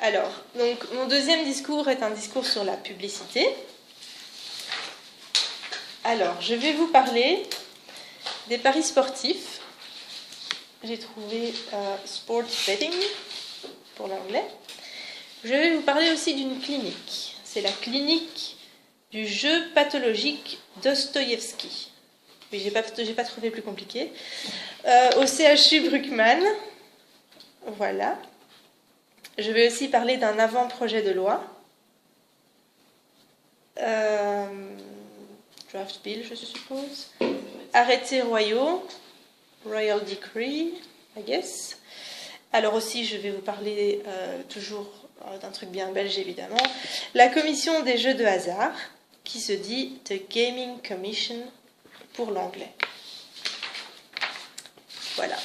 Alors, donc, mon deuxième discours est un discours sur la publicité. Alors, je vais vous parler des paris sportifs. J'ai trouvé sport betting pour l'anglais. Je vais vous parler aussi d'une clinique. C'est la clinique du jeu pathologique Dostoïevski. Oui, j'ai pas trouvé plus compliqué. Au CHU Bruckmann. Voilà. Je vais aussi parler d'un avant-projet de loi. Draft bill, je suppose. Arrêtés royaux. Royal decree, I guess. Alors aussi, je vais vous parler toujours d'un truc bien belge, évidemment. La commission des jeux de hasard, qui se dit The Gaming Commission pour l'anglais. Voilà.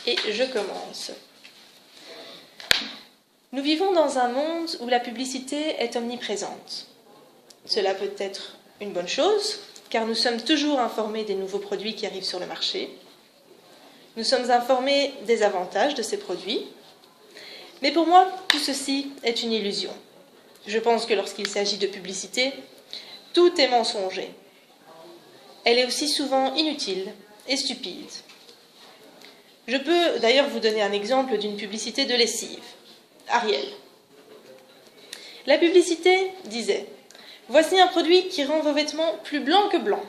Et je commence. Nous vivons dans un monde où la publicité est omniprésente. Cela peut être une bonne chose, car nous sommes toujours informés des nouveaux produits qui arrivent sur le marché. Nous sommes informés des avantages de ces produits. Mais pour moi, tout ceci est une illusion. Je pense que lorsqu'il s'agit de publicité, tout est mensonger. Elle est aussi souvent inutile et stupide. Je peux d'ailleurs vous donner un exemple d'une publicité de lessive. Ariel. La publicité disait « Voici un produit qui rend vos vêtements plus blancs que blancs. »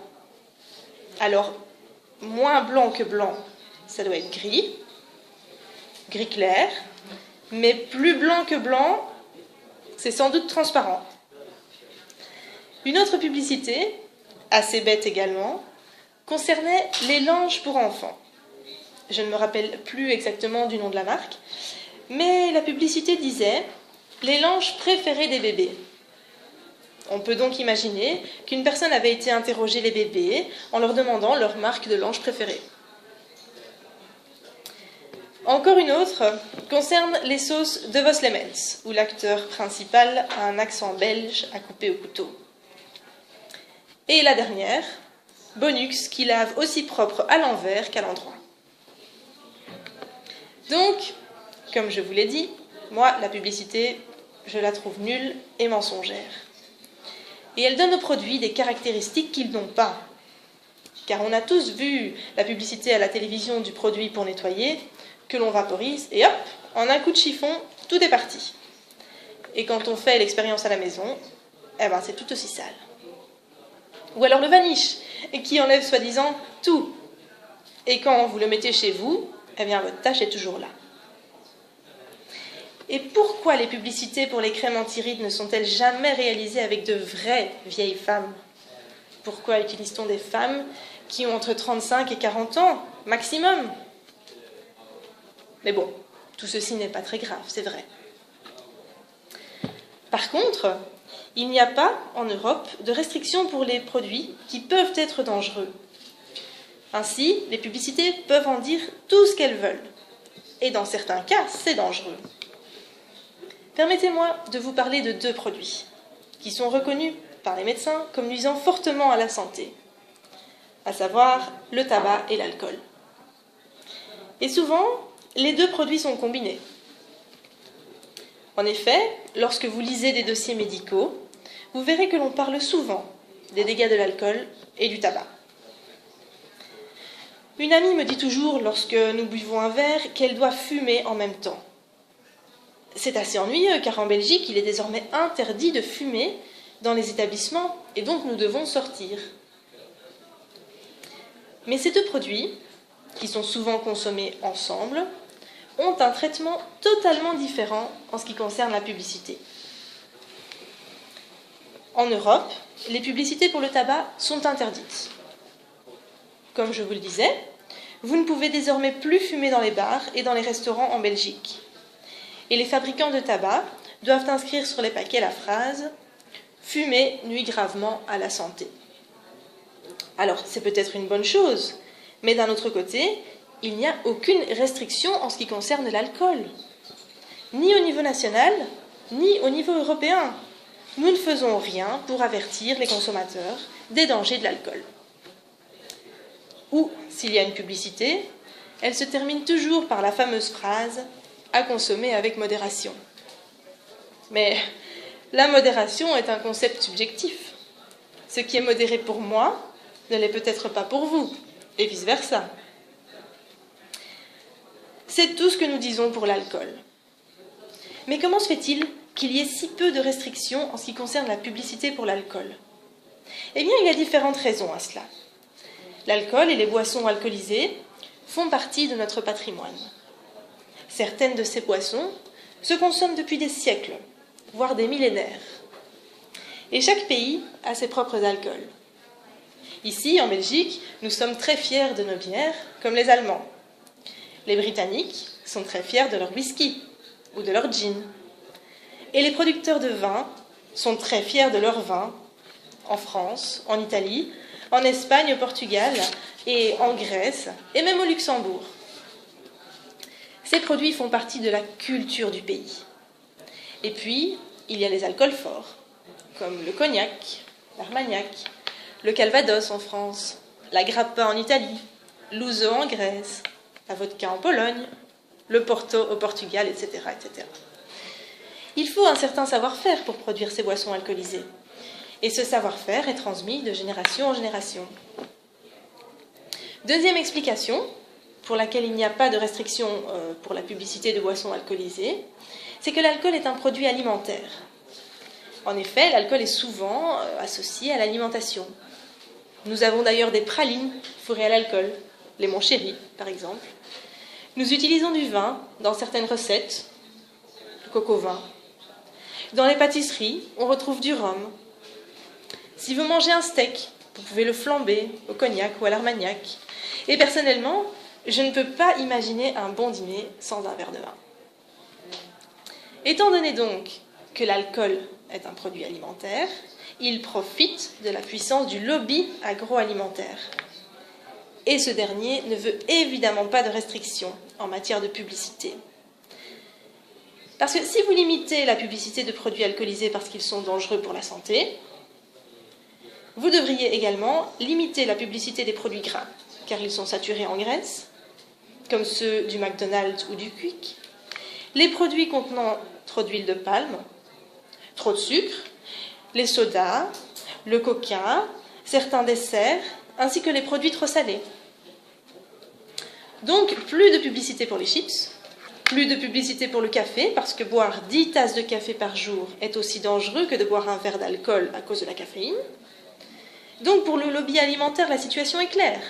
Alors, moins blanc que blanc, ça doit être gris, gris clair, mais plus blanc que blanc, c'est sans doute transparent. Une autre publicité, assez bête également, concernait les langes pour enfants. Je ne me rappelle plus exactement du nom de la marque, mais la publicité disait « Les langes préférés des bébés ». On peut donc imaginer qu'une personne avait été interroger les bébés en leur demandant leur marque de lange préférée. Encore une autre concerne les sauces de Vos Lemens, où l'acteur principal a un accent belge à couper au couteau. Et la dernière, Bonux, qui lave aussi propre à l'envers qu'à l'endroit. Donc, comme je vous l'ai dit, moi, la publicité, je la trouve nulle et mensongère. Et elle donne aux produits des caractéristiques qu'ils n'ont pas. Car on a tous vu la publicité à la télévision du produit pour nettoyer, que l'on vaporise, et hop, en un coup de chiffon, tout est parti. Et quand on fait l'expérience à la maison, eh ben, c'est tout aussi sale. Ou alors le vanish, qui enlève soi-disant tout. Et quand vous le mettez chez vous, eh bien, votre tâche est toujours là. Et pourquoi les publicités pour les crèmes anti-rides ne sont-elles jamais réalisées avec de vraies vieilles femmes? Pourquoi utilise-t-on des femmes qui ont entre 35 et 40 ans, maximum? Mais bon, tout ceci n'est pas très grave, c'est vrai. Par contre, il n'y a pas, en Europe, de restrictions pour les produits qui peuvent être dangereux. Ainsi, les publicités peuvent en dire tout ce qu'elles veulent. Et dans certains cas, c'est dangereux. Permettez-moi de vous parler de deux produits qui sont reconnus par les médecins comme nuisant fortement à la santé, à savoir le tabac et l'alcool. Et souvent, les deux produits sont combinés. En effet, lorsque vous lisez des dossiers médicaux, vous verrez que l'on parle souvent des dégâts de l'alcool et du tabac. Une amie me dit toujours, lorsque nous buvons un verre, qu'elle doit fumer en même temps. C'est assez ennuyeux, car en Belgique, il est désormais interdit de fumer dans les établissements, et donc nous devons sortir. Mais ces deux produits, qui sont souvent consommés ensemble, ont un traitement totalement différent en ce qui concerne la publicité. En Europe, les publicités pour le tabac sont interdites. Comme je vous le disais, vous ne pouvez désormais plus fumer dans les bars et dans les restaurants en Belgique. Et les fabricants de tabac doivent inscrire sur les paquets la phrase « Fumer nuit gravement à la santé ». Alors, c'est peut-être une bonne chose, mais d'un autre côté, il n'y a aucune restriction en ce qui concerne l'alcool. Ni au niveau national, ni au niveau européen. Nous ne faisons rien pour avertir les consommateurs des dangers de l'alcool. Ou, s'il y a une publicité, elle se termine toujours par la fameuse phrase « à consommer avec modération. Mais la modération est un concept subjectif. Ce qui est modéré pour moi ne l'est peut-être pas pour vous, et vice-versa. C'est tout ce que nous disons pour l'alcool. Mais comment se fait-il qu'il y ait si peu de restrictions en ce qui concerne la publicité pour l'alcool? Eh bien, il y a différentes raisons à cela. L'alcool et les boissons alcoolisées font partie de notre patrimoine. Certaines de ces boissons se consomment depuis des siècles, voire des millénaires. Et chaque pays a ses propres alcools. Ici, en Belgique, nous sommes très fiers de nos bières, comme les Allemands. Les Britanniques sont très fiers de leur whisky ou de leur gin. Et les producteurs de vin sont très fiers de leur vin en France, en Italie, en Espagne, au Portugal et en Grèce et même au Luxembourg. Ces produits font partie de la culture du pays. Et puis, il y a les alcools forts, comme le cognac, l'armagnac, le calvados en France, la grappa en Italie, l'ouzo en Grèce, la vodka en Pologne, le porto au Portugal, etc., etc. Il faut un certain savoir-faire pour produire ces boissons alcoolisées. Et ce savoir-faire est transmis de génération en génération. Deuxième explication, pour laquelle il n'y a pas de restriction pour la publicité de boissons alcoolisées, c'est que l'alcool est un produit alimentaire. En effet, l'alcool est souvent associé à l'alimentation. Nous avons d'ailleurs des pralines fourrées à l'alcool, les Mon Chéri par exemple. Nous utilisons du vin dans certaines recettes, le coco vin. Dans les pâtisseries, on retrouve du rhum. Si vous mangez un steak, vous pouvez le flamber au cognac ou à l'armagnac. Et personnellement, je ne peux pas imaginer un bon dîner sans un verre de vin. Étant donné donc que l'alcool est un produit alimentaire, il profite de la puissance du lobby agroalimentaire. Et ce dernier ne veut évidemment pas de restrictions en matière de publicité. Parce que si vous limitez la publicité de produits alcoolisés parce qu'ils sont dangereux pour la santé, vous devriez également limiter la publicité des produits gras, car ils sont saturés en graisse, comme ceux du McDonald's ou du Quick, les produits contenant trop d'huile de palme, trop de sucre, les sodas, le coca, certains desserts, ainsi que les produits trop salés. Donc, plus de publicité pour les chips, plus de publicité pour le café, parce que boire 10 tasses de café par jour est aussi dangereux que de boire un verre d'alcool à cause de la caféine. Donc, pour le lobby alimentaire, la situation est claire.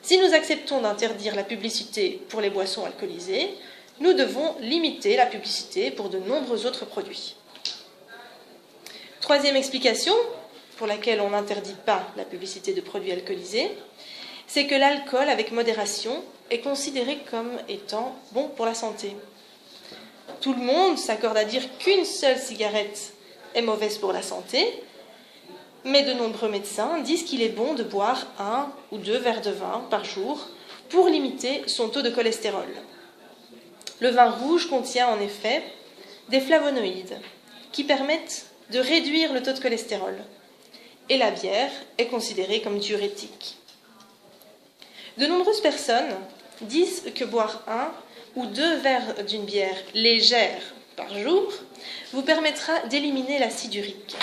Si nous acceptons d'interdire la publicité pour les boissons alcoolisées, nous devons limiter la publicité pour de nombreux autres produits. Troisième explication, pour laquelle on n'interdit pas la publicité de produits alcoolisés, c'est que l'alcool avec modération est considéré comme étant bon pour la santé. Tout le monde s'accorde à dire qu'une seule cigarette est mauvaise pour la santé, mais de nombreux médecins disent qu'il est bon de boire 1 ou 2 verres de vin par jour pour limiter son taux de cholestérol. Le vin rouge contient en effet des flavonoïdes qui permettent de réduire le taux de cholestérol, et la bière est considérée comme diurétique. De nombreuses personnes disent que boire 1 ou 2 verres d'une bière légère par jour vous permettra d'éliminer l'acide urique.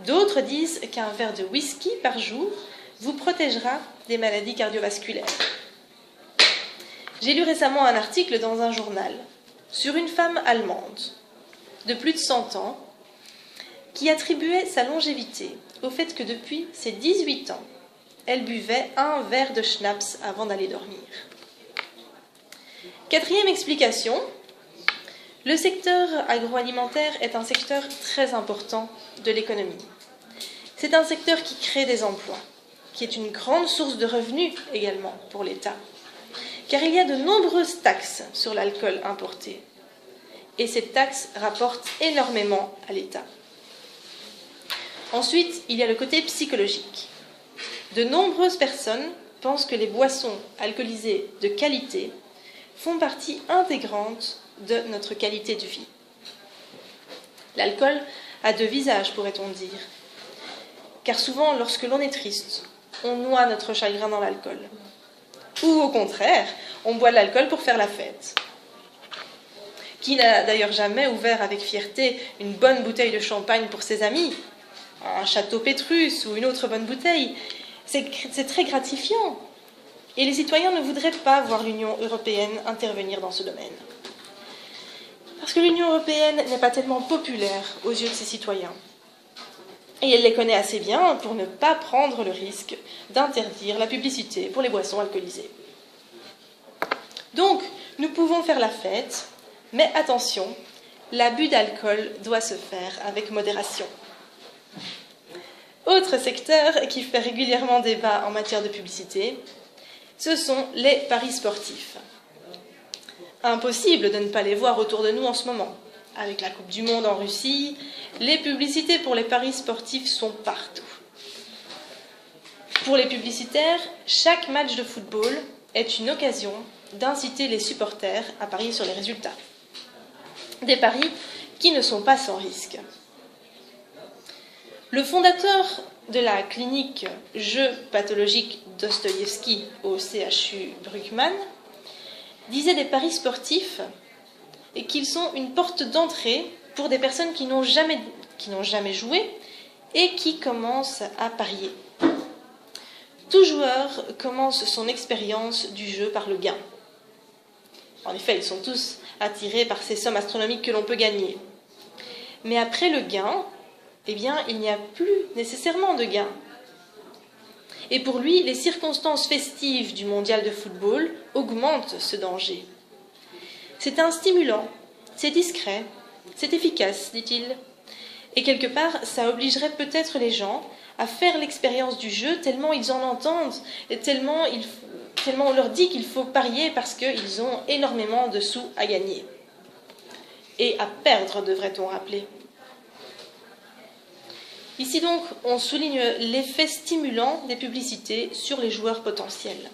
D'autres disent qu'un verre de whisky par jour vous protégera des maladies cardiovasculaires. J'ai lu récemment un article dans un journal sur une femme allemande de plus de 100 ans qui attribuait sa longévité au fait que depuis ses 18 ans, elle buvait 1 verre de schnapps avant d'aller dormir. Quatrième explication, le secteur agroalimentaire est un secteur très important de l'économie. C'est un secteur qui crée des emplois, qui est une grande source de revenus également pour l'État, car il y a de nombreuses taxes sur l'alcool importé. Et ces taxes rapportent énormément à l'État. Ensuite, il y a le côté psychologique. De nombreuses personnes pensent que les boissons alcoolisées de qualité font partie intégrante de notre qualité de vie. L'alcool a 2 visages, pourrait-on dire. Car souvent, lorsque l'on est triste, on noie notre chagrin dans l'alcool. Ou au contraire, on boit de l'alcool pour faire la fête. Qui n'a d'ailleurs jamais ouvert avec fierté une bonne bouteille de champagne pour ses amis, un château Pétrus ou une autre bonne bouteille? C'est très gratifiant. Et les citoyens ne voudraient pas voir l'Union européenne intervenir dans ce domaine. Parce que l'Union européenne n'est pas tellement populaire aux yeux de ses citoyens. Et elle les connaît assez bien pour ne pas prendre le risque d'interdire la publicité pour les boissons alcoolisées. Donc, nous pouvons faire la fête, mais attention, l'abus d'alcool doit se faire avec modération. Autre secteur qui fait régulièrement débat en matière de publicité, ce sont les paris sportifs. Impossible de ne pas les voir autour de nous en ce moment. Avec la Coupe du Monde en Russie, les publicités pour les paris sportifs sont partout. Pour les publicitaires, chaque match de football est une occasion d'inciter les supporters à parier sur les résultats. Des paris qui ne sont pas sans risque. Le fondateur de la clinique Jeux pathologiques Dostoïevski au CHU Bruckmann disait des paris sportifs et qu'ils sont une porte d'entrée pour des personnes qui n'ont jamais joué et qui commencent à parier. Tout joueur commence son expérience du jeu par le gain. En effet, ils sont tous attirés par ces sommes astronomiques que l'on peut gagner. Mais après le gain, eh bien, il n'y a plus nécessairement de gain. Et pour lui, les circonstances festives du mondial de football augmentent ce danger. C'est un stimulant, c'est discret, c'est efficace, dit-il. Et quelque part, ça obligerait peut-être les gens à faire l'expérience du jeu tellement ils en entendent et tellement on leur dit qu'il faut parier parce qu'ils ont énormément de sous à gagner. Et à perdre, devrait-on rappeler. Ici donc, on souligne l'effet stimulant des publicités sur les joueurs potentiels.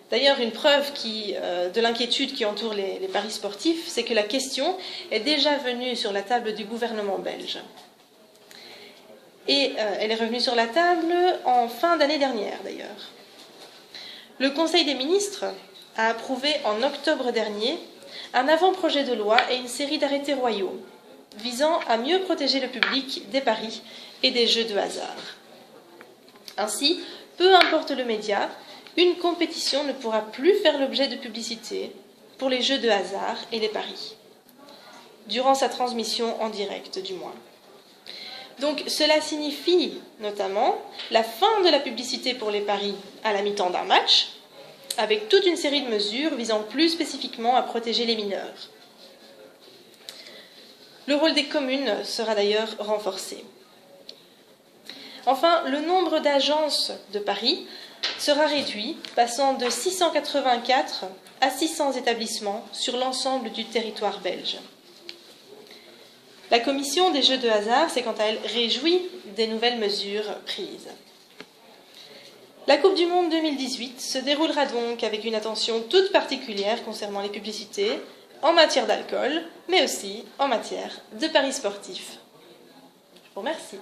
D'ailleurs, une preuve de l'inquiétude qui entoure les paris sportifs, c'est que la question est déjà venue sur la table du gouvernement belge. Et elle est revenue sur la table en fin d'année dernière, d'ailleurs. Le Conseil des ministres a approuvé en octobre dernier un avant-projet de loi et une série d'arrêtés royaux visant à mieux protéger le public des paris et des jeux de hasard. Ainsi, peu importe le média, une compétition ne pourra plus faire l'objet de publicité pour les jeux de hasard et les paris, durant sa transmission en direct du moins. Donc cela signifie notamment la fin de la publicité pour les paris à la mi-temps d'un match, avec toute une série de mesures visant plus spécifiquement à protéger les mineurs. Le rôle des communes sera d'ailleurs renforcé. Enfin, le nombre d'agences de paris sera réduit, passant de 684 à 600 établissements sur l'ensemble du territoire belge. La commission des jeux de hasard s'est quant à elle réjouie des nouvelles mesures prises. La Coupe du Monde 2018 se déroulera donc avec une attention toute particulière concernant les publicités en matière d'alcool, mais aussi en matière de paris sportifs. Je vous remercie.